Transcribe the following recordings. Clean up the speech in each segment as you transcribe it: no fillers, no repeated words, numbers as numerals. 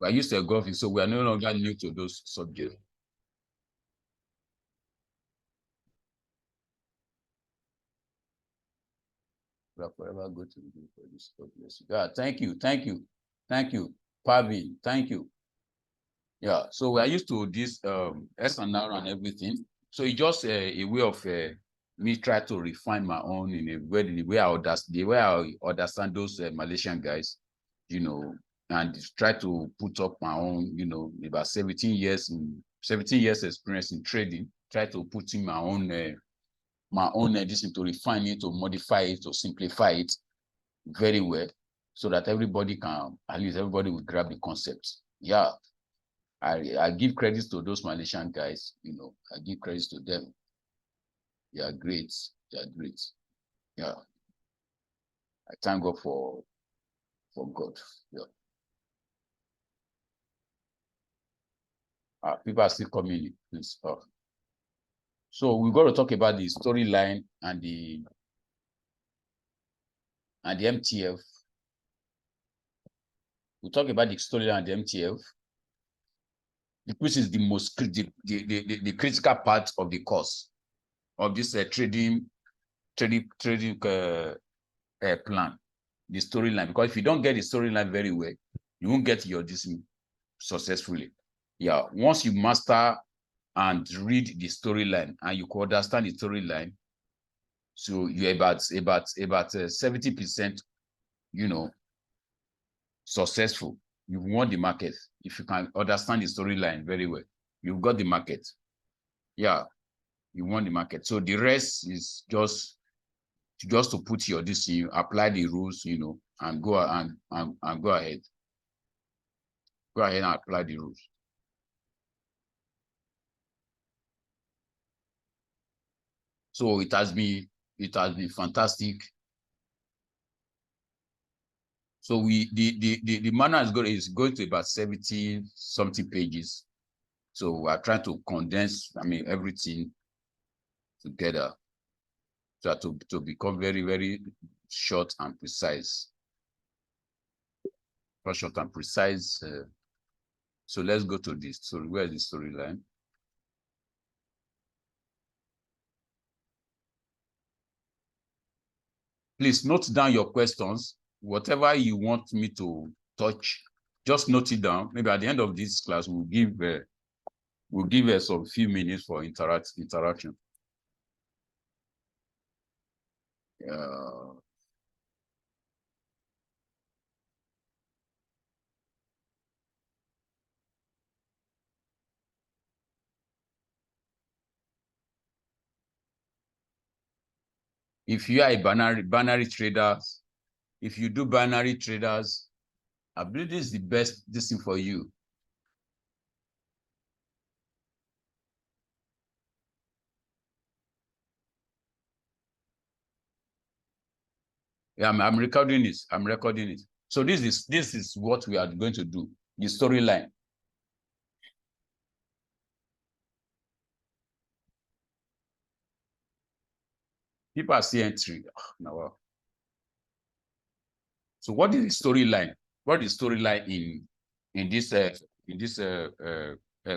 We are used to golfing, so we are no longer new to those subjects. We are forever going to be for this. God bless you. Yeah, thank you, Pavi, thank you. Yeah, so we are used to this SNR and everything. So it's just a way of me try to refine my own in a way, the way I understand those Malaysian guys, and try to put up my own, about 17 years experience in trading. Try to put in my own this to refine it, to modify it, to simplify it very well, so that everybody will grab the concept. Yeah. I give credits to those Malaysian guys, I give credits to them. They are great. They are great. Yeah. I thank God for God. Yeah. People are still coming in. Please. So we've got to talk about the storyline and the MTF. We'll talk about the storyline and the MTF, which is the most the critical part of the course of this trading plan, the storyline. Because if you don't get the storyline very well, you won't get your decision successfully. Yeah, once you master and read the storyline and you can understand the storyline, so you're about 70%, successful. You've won the market. If you can understand the storyline very well, you've got the market. Yeah, you won the market. So the rest is just to put your decision, apply the rules, and go and go ahead. Go ahead and apply the rules. So it has been fantastic. So the manual is going to about 70 something pages. So we are trying to condense, everything together, so to become very, very short and precise. Short and precise. So let's go to this. So where is the storyline? Please note down your questions. Whatever you want me to touch, just note it down. Maybe at the end of this class, we'll give some few minutes for interaction. If you are a binary trader, if you do binary traders, I believe this is the best thing for you. Yeah, I'm recording it. I'm recording it. So this is what we are going to do. The storyline. People are seeing entry. No. So what is the storyline? What is storyline in this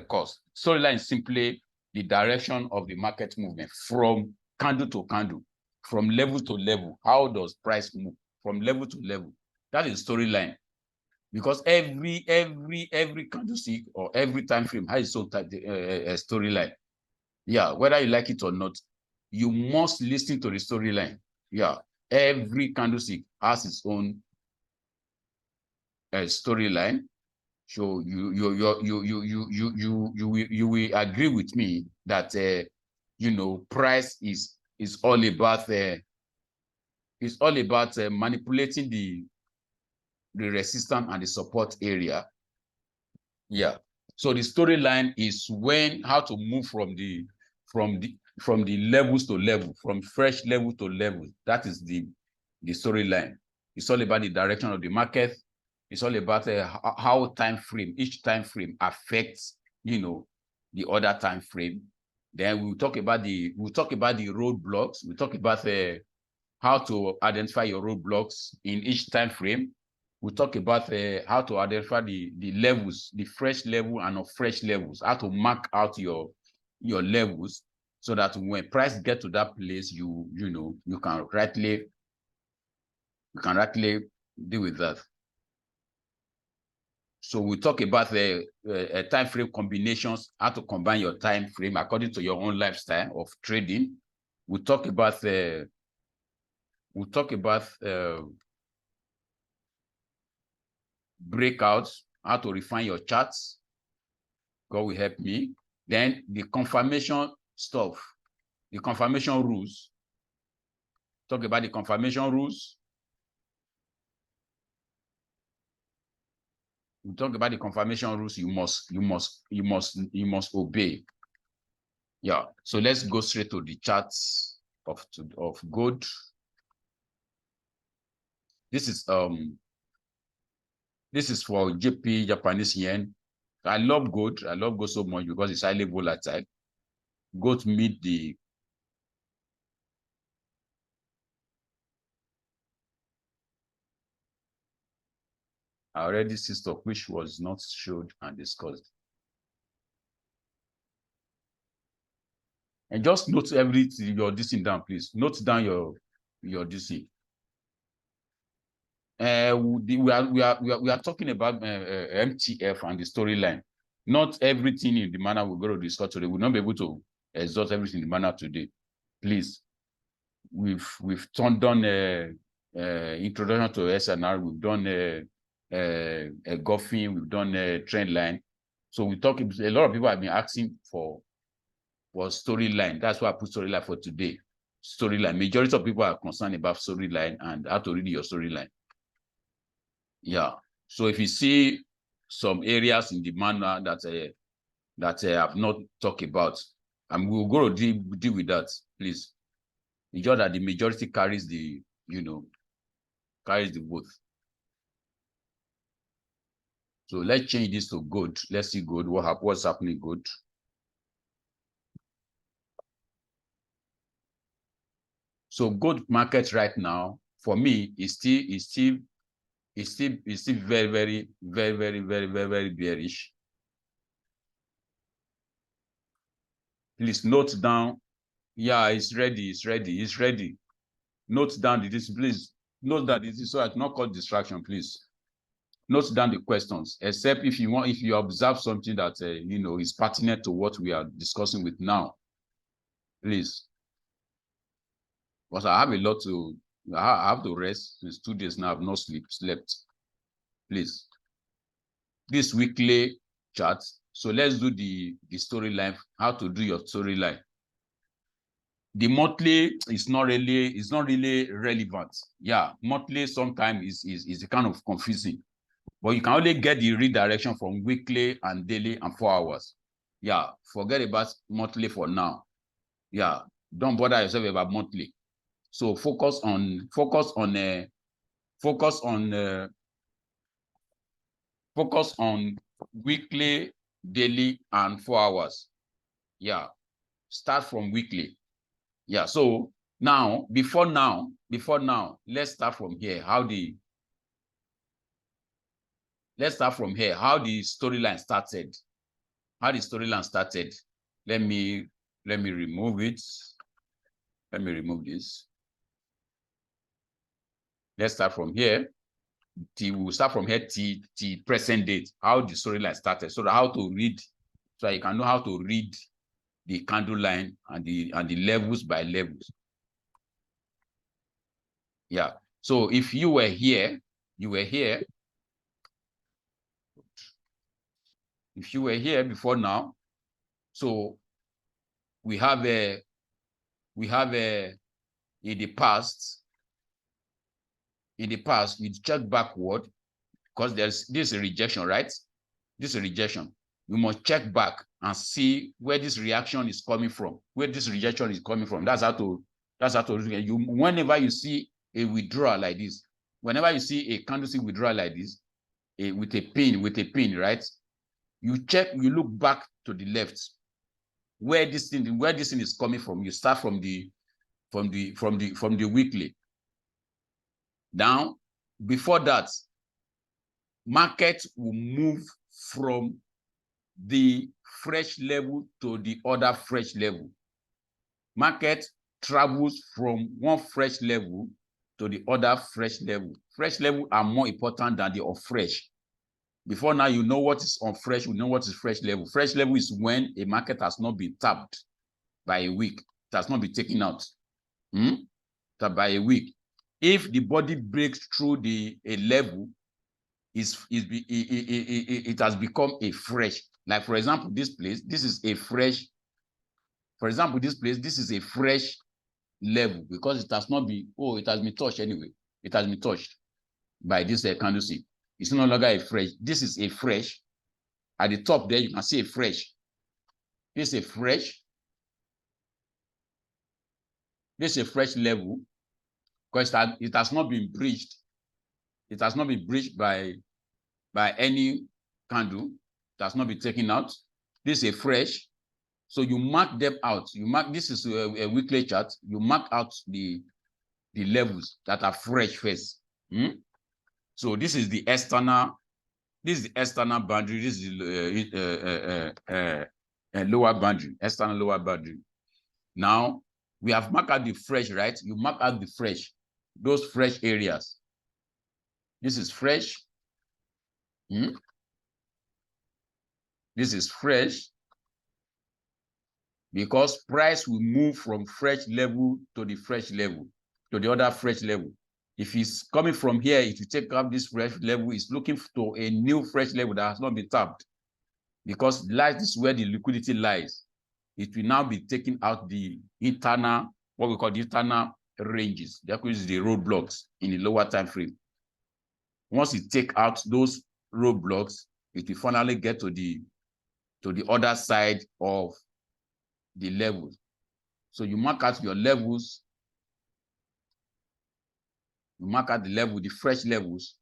course? Storyline is simply the direction of the market movement from candle to candle, from level to level. How does price move from level to level? That is storyline. Because every candlestick or every time frame has its own storyline. Yeah, whether you like it or not, you must listen to the storyline. Yeah, every candlestick has its own storyline. So you will agree with me that price is all about manipulating the resistance and the support area. Yeah. So the storyline is how to move from the levels to level, from fresh level to level. That is the storyline. It's all about the direction of the market. It's all about how each time frame affects, the other time frame. Then we'll talk about the roadblocks. We'll talk about how to identify your roadblocks in each time frame. We talk about how to identify the levels, the fresh level and of fresh levels, how to mark out your levels so that when price get to that place, you can rightly deal with that. So we talk about the time frame combinations, how to combine your time frame according to your own lifestyle of trading. We talk about breakouts, how to refine your charts. God will help me. Then the confirmation stuff, the confirmation rules. Talk about the confirmation rules. We talk about the confirmation rules you must obey. Yeah. So let's go straight to the charts of gold. This is for JP, Japanese yen. I love gold. I love gold so much because it's highly volatile. Gold meet the I already see stock which was not showed and discussed. And just note everything, your DC down, please. Note down your DC. We are talking about MTF and the storyline. Not everything in the manner we're going to discuss today. We'll not be able to exhaust everything in the manner today. Please, we've done introduction to SNR. We've done a golfing. We've done a trend line. So we talk. A lot of people have been asking for storyline. That's why I put storyline for today. Storyline. Majority of people are concerned about storyline and how to read your storyline. Yeah. So if you see some areas in the manner that I have not talked about, and we'll go to deal with that, please. It's just that the majority carries the vote. So let's change this to gold. Let's see gold. What's happening gold? So gold market right now for me is still very, very, very, very, very, very, very bearish. Please note down. Yeah, it's ready. It's ready. It's ready. Note down this, please. Note that this is so I not cause distraction, please. Note down the questions, except if you observe something that is pertinent to what we are discussing with now, please. Because I have a lot to. I have to rest since 2 days now. I've not slept. Please. This weekly chart. So let's do the storyline. How to do your storyline. The monthly is not really relevant. Yeah, monthly sometimes is kind of confusing, but you can only get the redirection from weekly and daily and 4 hours. Yeah, forget about monthly for now. Yeah, don't bother yourself about monthly. So focus on weekly, daily, and 4 hours. Yeah, start from weekly. Yeah, so now, before now, let's start from here. Let's start from here. How the storyline started. How the storyline started. Let me remove it. Let me remove this. Let's start from here. We'll start from here till present date. How the storyline started. So how to read, so you can know how to read the candle line and the levels by levels. Yeah. So if you were here, if you were here before now, so we have in the past, you check backward because this is rejection, right? This is rejection. You must check back and see where this reaction is coming from, where this rejection is coming from. That's how to whenever you see a withdrawal like this, whenever you see a candlestick withdrawal like this, with a pin, right? You look back to the left, where this thing is coming from. You start from the weekly. Now, before that, market will move from the fresh level to the other fresh level. Market travels from one fresh level to the other fresh level. Fresh level are more important than the fresh. Before now, you know what is on fresh, you know what is fresh level. Fresh level is when a market has not been tapped by a week. It has not been taken out by a week. If the body breaks through a level, it has become a fresh. Like, for example, this place, this is a fresh. For example, this place, this is a fresh level because it has not been, it has been touched anyway. It has been touched by this candlestick. It's no longer a fresh. This is a fresh. At the top there, you can see a fresh. This is a fresh. This is a fresh level because it has not been breached. It has not been breached by any candle. It has not been taken out. This is a fresh. So you mark them out. You mark, this is a weekly chart. You mark out the levels that are fresh first. So this is the external. This is the external boundary. This is the lower boundary, external lower boundary. Now we have marked out the fresh, right? You mark out the fresh, those fresh areas. This is fresh. This is fresh because price will move from fresh level to the fresh level, to the other fresh level. If it's coming from here, if you take up this fresh level, it's looking to a new fresh level that has not been tapped. Because this is where the liquidity lies. It will now be taking out the internal, what we call the internal ranges. That is the roadblocks in the lower time frame. Once you take out those roadblocks, it will finally get to the other side of the levels. So you mark out your levels. You mark out the level, the fresh levels.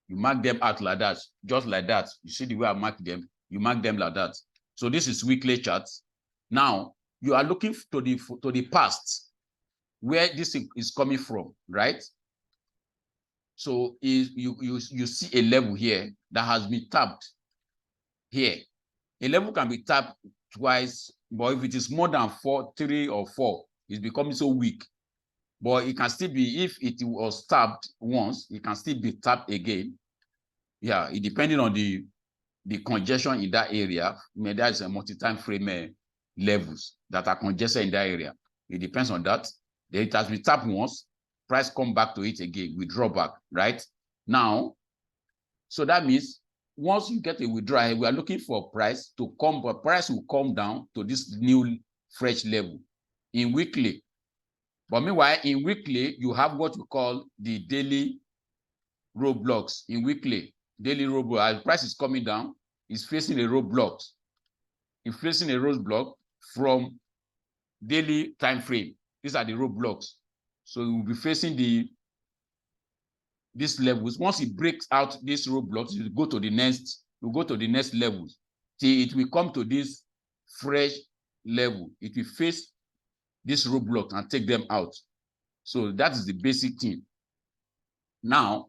You mark them out like that, just like that. You see the way I mark them? You mark them like that. So this is weekly charts. Now you are looking to the past, where this is coming from, right? So you see a level here that has been tapped here. A level can be tapped twice, but if it is more than 3 or 4, it's becoming so weak. But it can still be, if it was tapped once, it can still be tapped again. Yeah, it depending on the congestion in that area. There is a multi-time frame levels that are congested in that area. It depends on that. Then it has been tapped once, price come back to it again, withdraw back, right? Now, so that means once you get a withdrawal, we are looking for price to come, but price will come down to this new fresh level in weekly. But meanwhile, in weekly, you have what we call the daily roadblocks. In weekly, daily roadblock, as price is coming down, it's facing a roadblock. It's facing a roadblock from daily time frame. These are the roadblocks. So you will be facing these levels. Once it breaks out these roadblocks, you go to the next, levels. See, it will come to this fresh level. It will face this roadblock and take them out. So that is the basic thing. Now,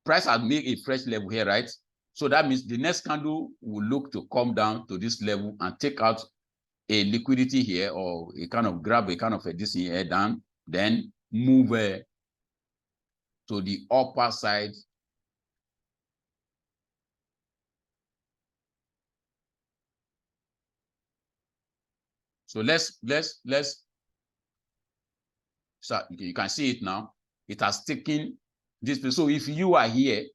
price has made a fresh level here, right? So that means the next candle will look to come down to this level and take out a liquidity here, or a kind of grab a kind of this here down, then move to the upper side. So so you can see it now. It has taken this. So if you are here,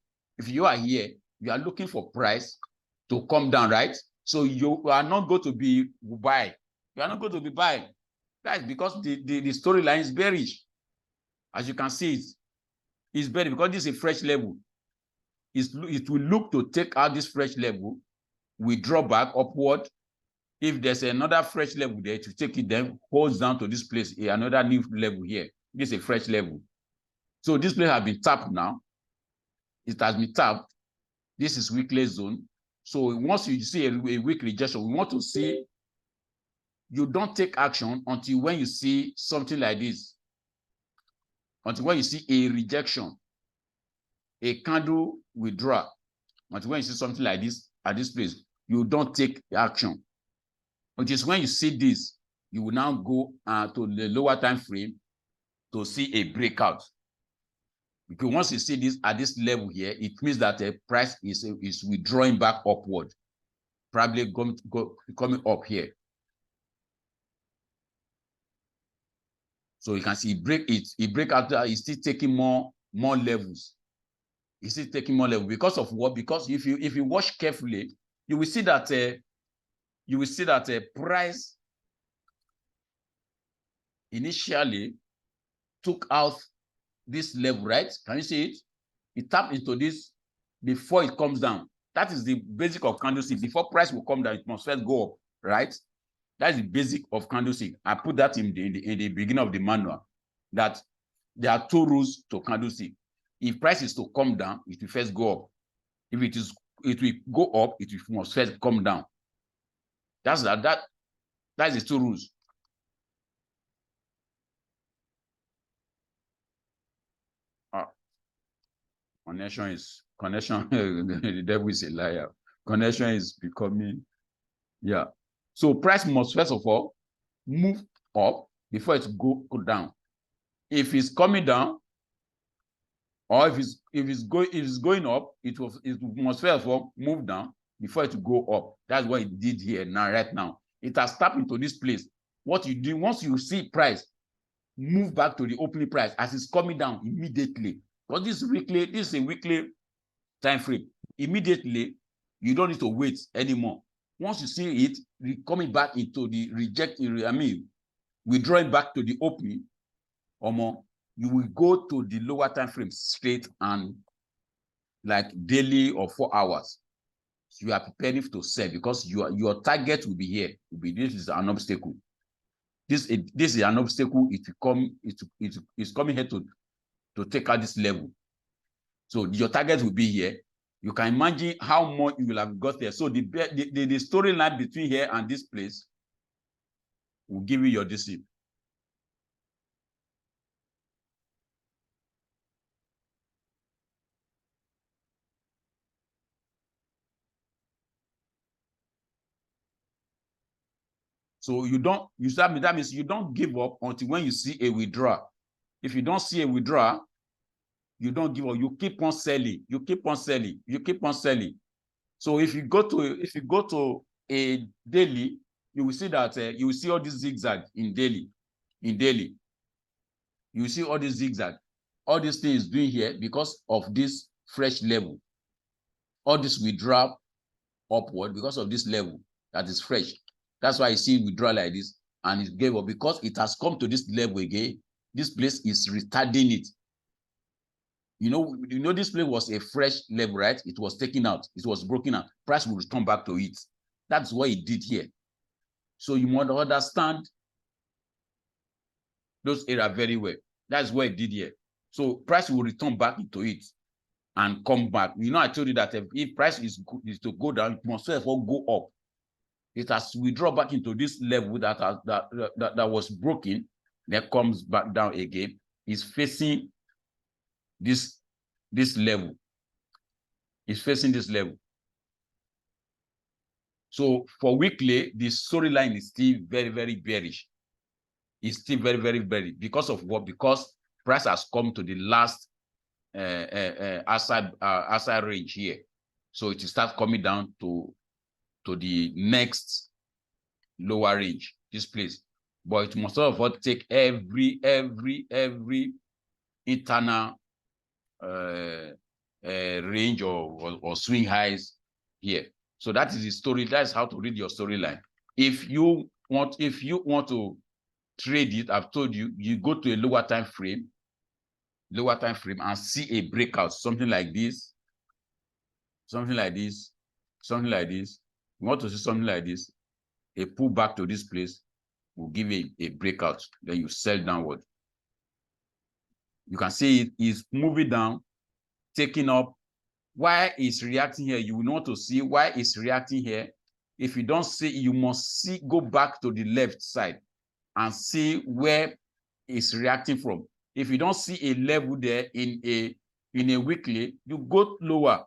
you are looking for price to come down, right? So you are not going to be buy. You are not going to be buying. That is because the storyline is bearish. As you can see, it's bearish because this is a fresh level. It will look to take out this fresh level, withdraw back upward. If there's another fresh level there, to take it, then holds down to this place, another new level here. This is a fresh level. So this place has been tapped now. It has been tapped. This is weekly zone. So once you see a weak rejection, we want to see, you don't take action until when you see something like this. until when you see a rejection, a candle withdrawal, until when you see something like this at this place, you don't take action. Which is when you see this, you will now go to the lower time frame to see a breakout. Because once you see this at this level here, it means that the price is withdrawing back upward, probably coming up here. So you can see it break out. It's still taking more levels. It's still taking more levels because of what? Because if you watch carefully, you will see that price initially took out this level, right? Can you see it? It tapped into this before it comes down. That is the basic of candlestick. Before price will come down, it must first go up, right? That's the basic of candlestick. I put that in the beginning of the manual, that there are 2 rules to candlestick. If price is to come down, it will first go up. If it will go up, it must first come down. That's the 2 rules. Connection. The devil is a liar. Connection is becoming, yeah. So price must first of all move up before it go down. If it's coming down, or if it's going up, it must first of all move down before it go up. That's what it did here now, right now. It has tapped into this place. What you do once you see price move back to the opening price as it's coming down immediately, because this is a weekly time frame. Immediately, you don't need to wait anymore. Once you see it coming back into the withdrawing back to the opening, or more, you will go to the lower time frame straight and like daily or 4 hours. So you are preparing to sell because your target will be here. This is an obstacle. This is an obstacle. It's coming here to take out this level. So your target will be here. You can imagine how much you will have got there. So the storyline between here and this place will give you your DC. So that means you don't give up until when you see a withdrawal. If you don't see a withdrawal, you don't give up. You keep on selling. You keep on selling. You keep on selling. So if you go to a daily, you will see that you will see all these zigzag in daily. You see all these zigzag. All these things doing here because of this fresh level. All this withdrawal upward because of this level that is fresh. That's why I see withdraw like this, and it gave up because it has come to this level again. This place is retarding it. You know, this place was a fresh level, right? It was taken out. It was broken out. Price will return back to it. That's what it did here. So you must understand those areas very well. That's what it did here. So price will return back into it and come back. You know, I told you that if price is to go down, it must therefore go up. It has withdrawn back into this level that was broken, then comes back down again. It's facing this level. It's facing this level. So for weekly, the storyline is still very, very bearish. It's still very, very bearish. Because of what? Because price has come to the last outside range here. So it will start coming down to the next lower range, this place. But it must of all take every internal range or swing highs here. So that is the story. That's how to read your storyline. If you want to trade it, I've told you, you go to a lower time frame and see a breakout, something like this. You want to see something like this, a pullback to this place will give a breakout. Then you sell downward. You can see it is moving down, taking up. Why it's reacting here? You will want to see why it's reacting here. If you don't see, you must go back to the left side and see where it's reacting from. if you don't see a level there in a weekly, you go lower.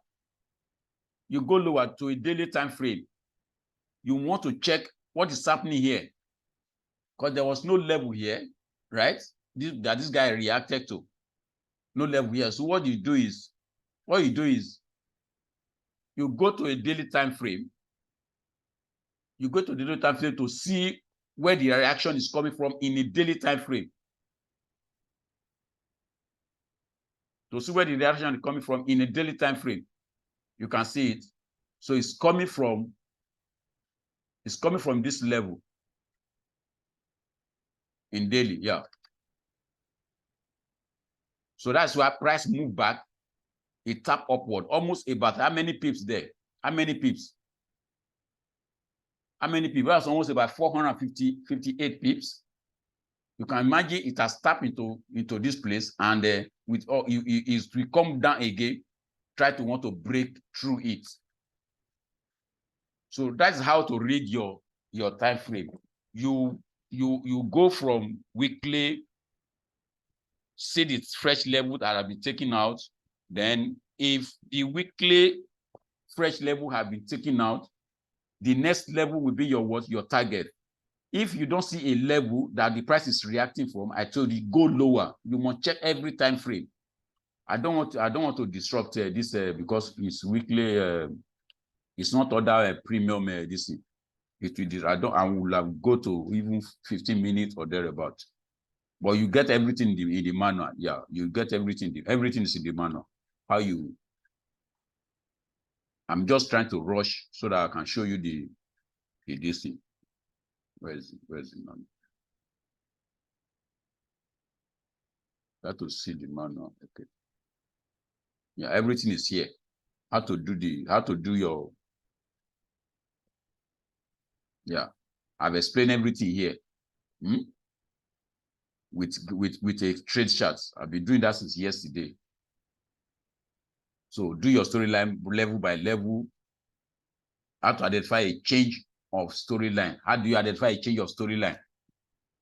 You go lower to a daily time frame. You want to check what is happening here, because there was no level here, right? This guy reacted to. No level here. So what you do is you go to a daily time frame. You go to the daily time frame to see where the reaction is coming from in a daily time frame. To see where the reaction is coming from in a daily time frame. You can see it. So it's coming from this level in daily, yeah. So that's why price moved back. It tapped upward, almost about how many pips there? How many pips? How many pips? That's almost about 458 pips. You can imagine it has tapped into this place, and with all it will come down again, try to want to break through it. So that's how to read your time frame. You go from weekly, see the fresh level that have been taken out. Then if the weekly fresh level have been taken out, the next level will be your target. If you don't see a level that the price is reacting from, I told you, go lower. You must check every time frame. I don't want to disrupt this because it's weekly. It's not other premium this thing. I will have go to even 15 minutes or thereabout. But you get everything in the manual. Yeah, you get everything. Everything is in the manual. I'm just trying to rush so that I can show you this thing. Where's the manual? I have to see the manual. Okay. Yeah, everything is here. How to do your, yeah. I've explained everything here. With a trade chart. I've been doing that since yesterday. So do your storyline level by level. How to identify a change of storyline. How do you identify a change of storyline?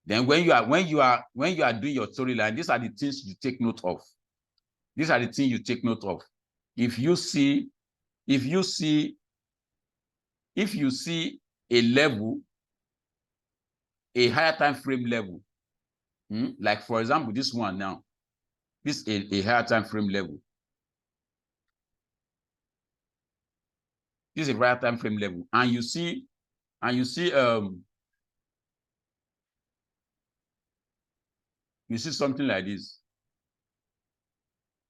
Then when you are doing your storyline, these are the things you take note of. These are the things you take note of. If you see a level, a higher time frame level, like for example, this one now, this is a higher time frame level. This is a higher time frame level, and you see something like this,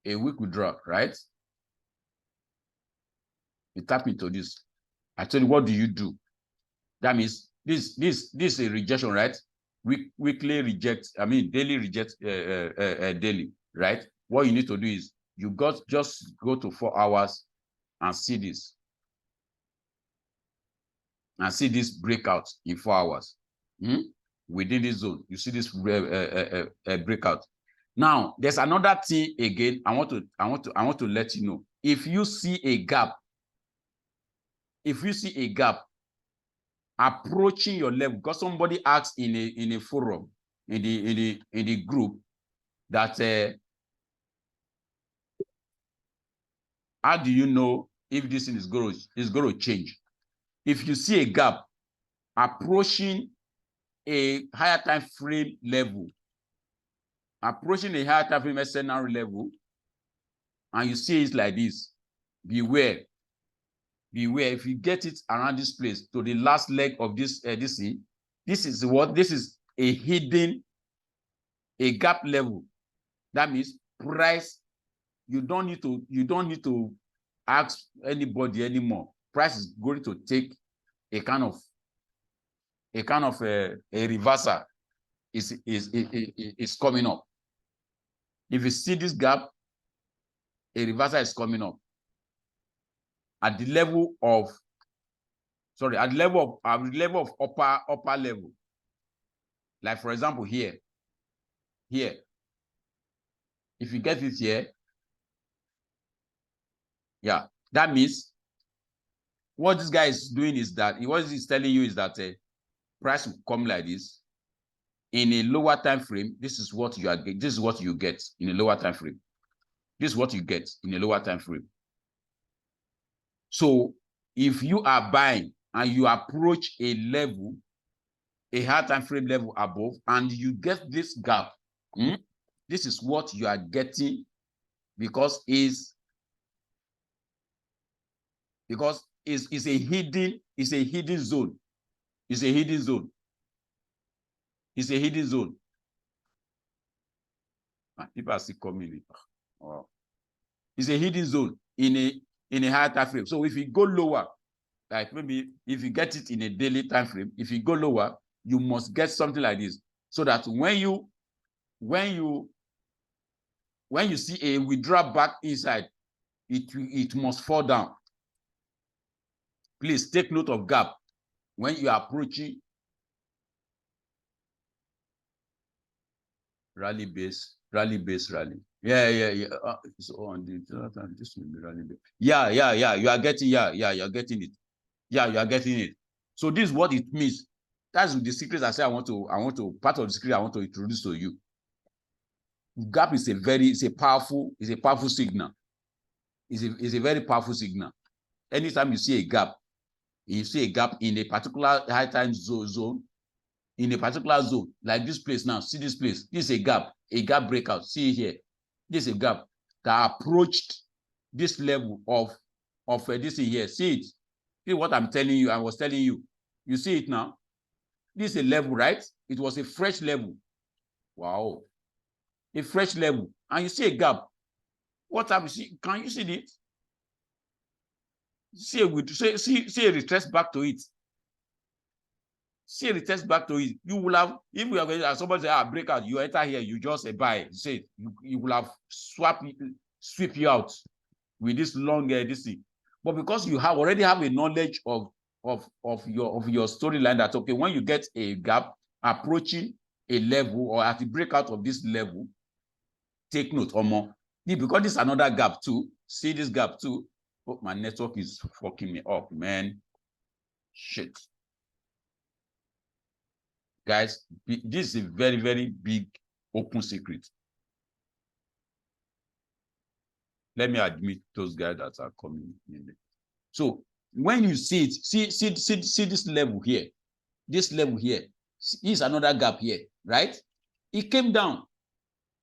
a weak withdrawal, right? You tap into this. I tell you, what do you do? That means this is a rejection, right? Weekly reject, daily reject, daily, right? What you need to do is you just go to 4 hours and see this. And see this breakout in 4 hours. Within this zone, you see this breakout. Now, there's another thing again. I want to let you know. If you see a gap, approaching your level, because somebody asked in a forum, in the group, that how do you know if this thing is going to change? If you see a gap approaching a higher time frame level, approaching a higher time frame SNR level, and you see it like this, beware. If you get it around this place to the last leg of this thing, this is a hidden, a gap level. That means price, you don't need to ask anybody anymore. Price is going to take a kind of a reversal. Is coming up. If you see this gap, a reversal is coming up at the level of upper level. Like for example, here. If you get it here, yeah, that means what this guy is doing is that what he's telling you is that price will come like this. in a lower time frame, this is what you are. This is what you get in a lower time frame. This is what you get in a lower time frame. So if you are buying and you approach a level, a high time frame level above, and you get this gap, this is what you are getting, because it's a hidden zone. It's a hidden zone. It's a hidden zone. People are still coming in. Oh. It's a hidden zone in a higher time frame. So if you go lower, like maybe if you get it in a daily time frame, if you go lower, you must get something like this, so that when you see a withdrawal back inside, it must fall down. Please take note of gap when you are approaching rally base. Yeah. So on this will be rally base. Yeah. You are getting, you're getting it. Yeah, you are getting it. So this is what it means. That's the secret I say part of the secret I want to introduce to you. Gap is a powerful signal. It's a very powerful signal. Anytime you see a gap in a particular high time zone, in a particular zone, like this place now, see this place, this is a gap breakout. See here, this is a gap that approached this level of this here. See it. See what I'm telling you. I was telling you. You see it now. This is a level, right? It was a fresh level. Wow, a fresh level, and you see a gap. What have you seen? Can you see it? See a retest back to it. See a retest back to it. You will have, if we are going to, somebody say, breakout, you enter here, you just buy. You say you will have sweep you out with this long this thing. But because you already have a knowledge of your storyline, that okay, when you get a gap approaching a level or at the breakout of this level, take note or more. Because this is another gap too. See this gap too. Oh, my network is fucking me up, man. Shit. Guys, this is a very, very big open secret. Let me admit those guys that are coming in there. So when you see it, see this level here. This level here is another gap here, right? It came down.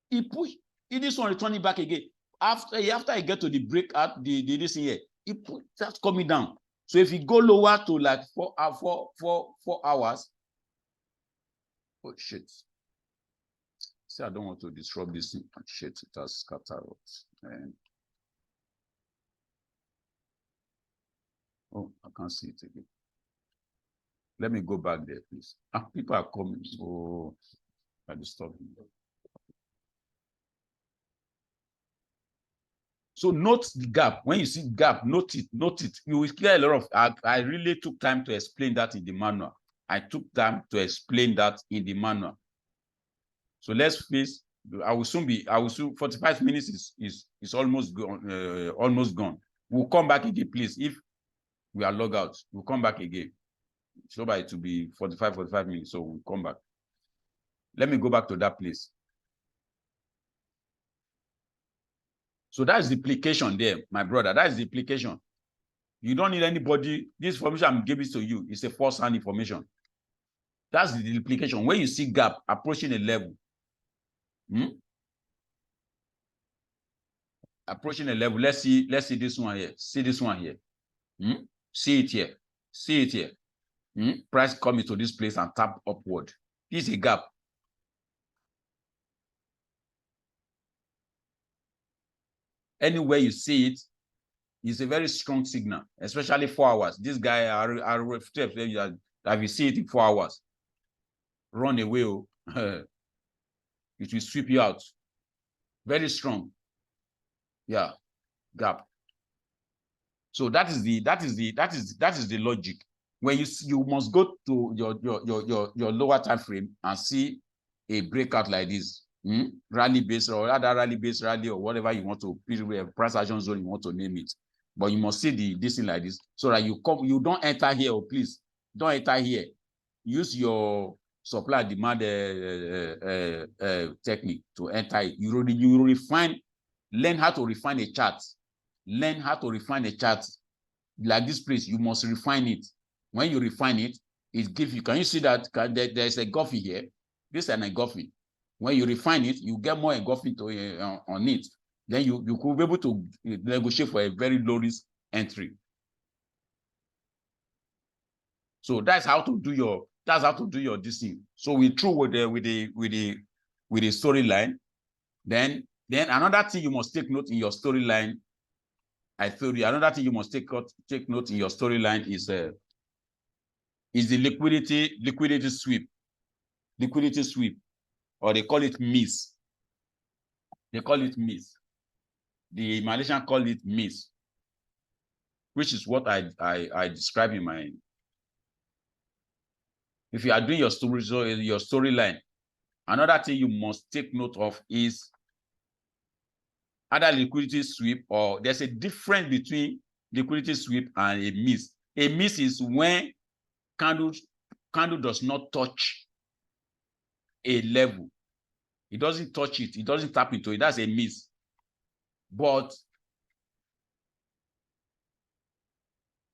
He pushed. This one returning back again. After I get to the breakout, this here, it starts coming down. So if you go lower to like 4 hours, oh shit. See, I don't want to disrupt this thing. Shit, it has scattered. Oh, I can't see it again. Let me go back there, please. People are coming. So I disturbed them. So note the gap. When you see gap, note it. You will clear a lot of. I really took time to explain that in the manual. I took time to explain that in the manual. So let's face. I will soon. 45 minutes is almost gone. Almost gone. We'll come back again, please. If we are logged out, we'll come back again. So by it to be 45 minutes. So we'll come back. Let me go back to that place. So that's the implication there, my brother. That's the implication. You don't need anybody. This information I'm giving to you is a first-hand information. That's the implication. When you see gap approaching a level, approaching a level. Let's see this one here. See this one here. See it here. See it here. Price coming to this place and tap upward. This is a gap. Anywhere you see it, it's a very strong signal, especially 4 hours. This guy, if you see it in 4 hours, run away. It will sweep you out. Very strong. Yeah, gap. So that is the logic. When you must go to your lower time frame and see a breakout like this. Rally base or other rally base rally or whatever you want to, price action zone you want to name it, but you must see this thing like this, so that you don't enter here. Or please don't enter here. Use your supply demand technique to enter it. You refine, learn how to refine a chart. Learn how to refine a chart. Like this place, you must refine it. When you refine it, it gives you, can you see that there's a engulfing here? This is an engulfing. When you refine it, you get more engulfing to, on it. Then you could be able to negotiate for a very low risk entry. So that's how to do your this thing. So we through with the storyline. Then another thing you must take note in your storyline. I told you another thing you must take note in your storyline is the liquidity sweep. Liquidity sweep, or they call it miss. They call it miss. The Malaysian call it miss, which is what I describe in my. If you are doing your storyline, another thing you must take note of is either liquidity sweep, or there's a difference between liquidity sweep and a miss. A miss is when candle does not touch a level. It doesn't touch it. It doesn't tap into it. That's a miss. But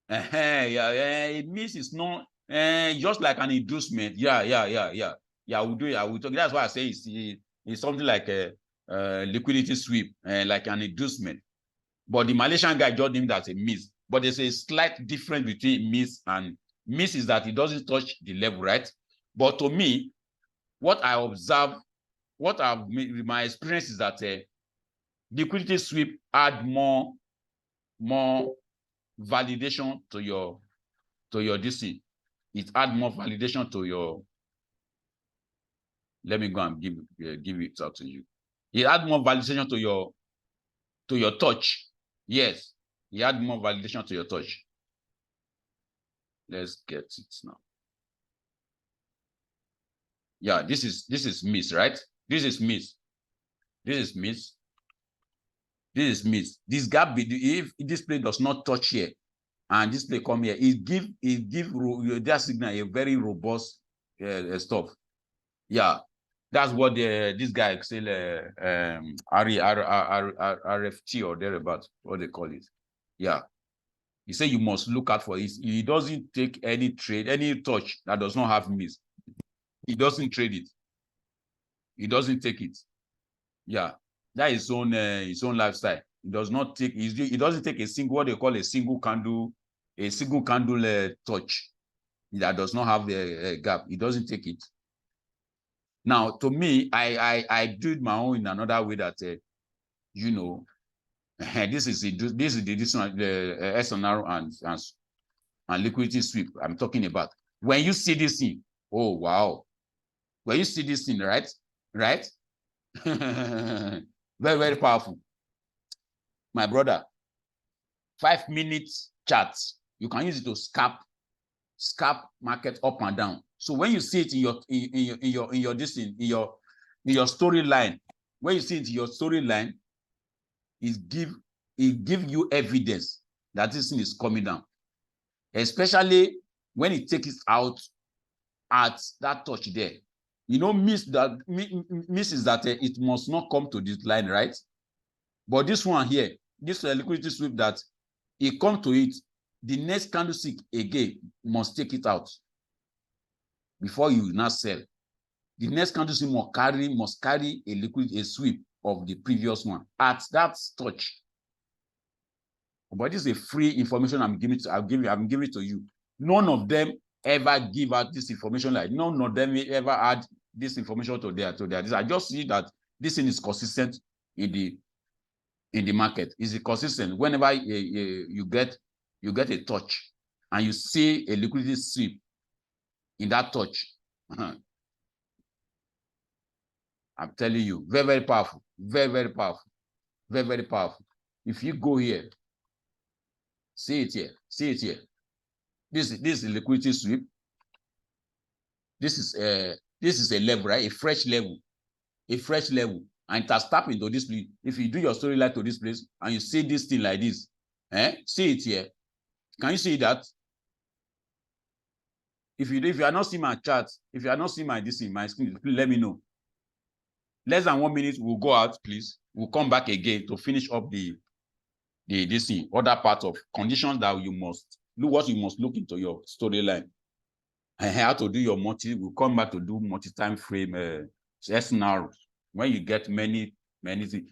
a miss is not just like an inducement. Yeah. We'll do it. I will talk. That's why I say it's something like a liquidity sweep, like an inducement. But the Malaysian guy judged him that's a miss. But there's a slight difference between miss and miss is that it doesn't touch the level, right? But to me, what I observe, my experience is that liquidity sweep add more validation to your DC. It add more validation to your. Let me go and give it out to you. It add more validation to your touch. Yes, it add more validation to your touch. Let's get it now. Yeah, this is miss, right? This is miss. This is miss. This is miss. This gap, if this plate does not touch here, and this plate come here, it give that signal a very robust stuff. Yeah, that's what this guy say RFT or thereabout, what they call it. Yeah, he said you must look out for it. He doesn't take any trade, any touch that does not have miss. He doesn't trade it. He doesn't take it. Yeah, that is his own lifestyle. He does not take. He doesn't take a single, what they call a single candle touch that does not have a gap. He doesn't take it. Now, to me, I do it my own in another way that you know, this is the SNR and liquidity sweep I'm talking about. When you see this thing, oh wow, when you see this thing, right, very, very powerful. My brother, 5 minutes charts, you can use it to scalp market up and down. So when you see it in your storyline, when you see it in your storyline, it give you evidence that this thing is coming down, especially when it takes it out at that touch there. You know, miss is that it must not come to this line, right? But this one here, this liquidity sweep, that it come to it, the next candlestick again must take it out before you now sell. The next candlestick must carry a sweep of the previous one at that touch. But this is a free information I'm giving it to you. None of them ever give out this information. Like none of them ever add this information to their. I just see that this thing is consistent in the market. Is it consistent? Whenever you get a touch and you see a liquidity sweep in that touch, I'm telling you, very, very powerful, very, very powerful, very, very powerful. If you go here, see it here. This is a liquidity sweep. This is a level, right? A fresh level, and it has tapped into this place. If you do your storyline to this place and you see this thing like this, see it here. Can you see that? If you are not seeing my chat, if you are not seeing my this in my screen, please let me know. Less than 1 minute, we'll go out, please. We'll come back again to finish up the this thing, other part of conditions that you must look, what you must look into your storyline. And how to do your we'll come back to do multi-time frame SNR. When you get many things,